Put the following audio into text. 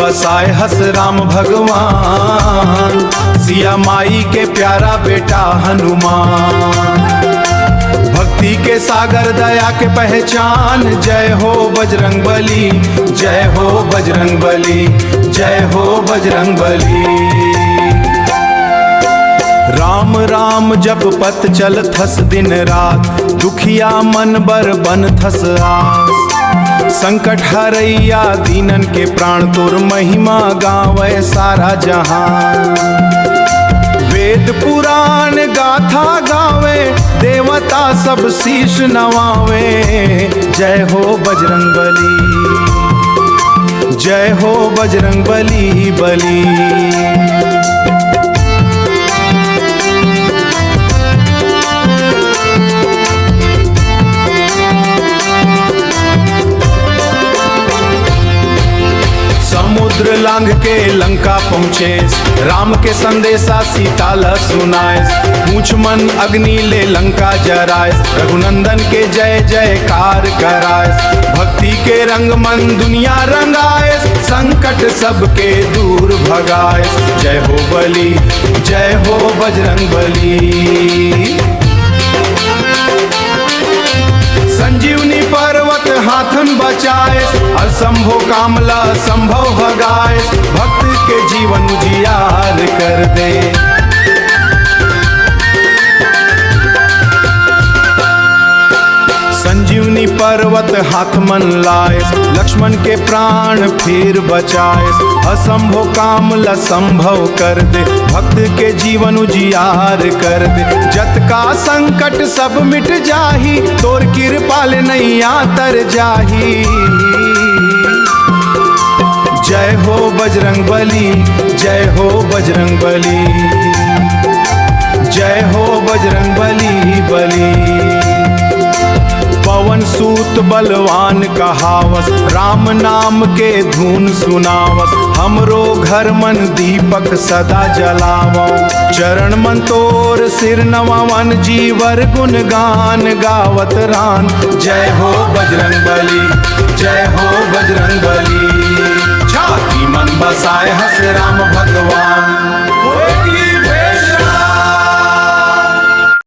बसाए हस राम भगवान, सिया माई के प्यारा बेटा हनुमान। भक्ति के सागर दया के पहचान, जय हो बजरंग बली, जय हो बजरंग बली, जय हो बजरंग बली। राम राम जप पत चल थस दिन रात, दुखिया मन बर बन थस आस। संकट हरैया दीनन के प्राण, तोर महिमा गावे सारा जहां। वेद पुराण गाथा गावे, देवता सब शीश नवावे। जय हो बजरंग बली, जय हो बजरंग बली बली। समुद्र लांघ के लंका पहुँचे, राम के संदेशा सीता ला सुनाए। पूछ मन अग्नि ले लंका जराए, रघुनंदन के जय जयकार कराए। भक्ति के रंग मन दुनिया रंगाए, संकट सबके दूर भगाए। जय हो बली, जय हो बजरंग बली। संजीवनी पर्वत हाथन बचाए, असंभव कामला संभव भगाए। भक्त के जीवन उजियार कर दे। संजीवनी पर्वत हाथ मन लाए, लक्ष्मण के प्राण फिर बचाए। असंभव कामला संभव कर दे, भक्त के जीवन उजियार कर दे। जत का संकट सब मिट जाही, तोर कृपाल नैया तर जाही। जय हो बजरंग बली, जय हो बजरंग बली, जय हो बजरंग बली बली। पवन सूत बलवान कहावस, राम नाम के धुन सुनावस। हमरो घर मन दीपक सदा जलावो, चरण मन तोर सिर नवावन। जीवर गुण गान गावत रान। जय हो बजरंग बली, जय हो बजरंग बली। छाती मन बसाए हस राम भगवान।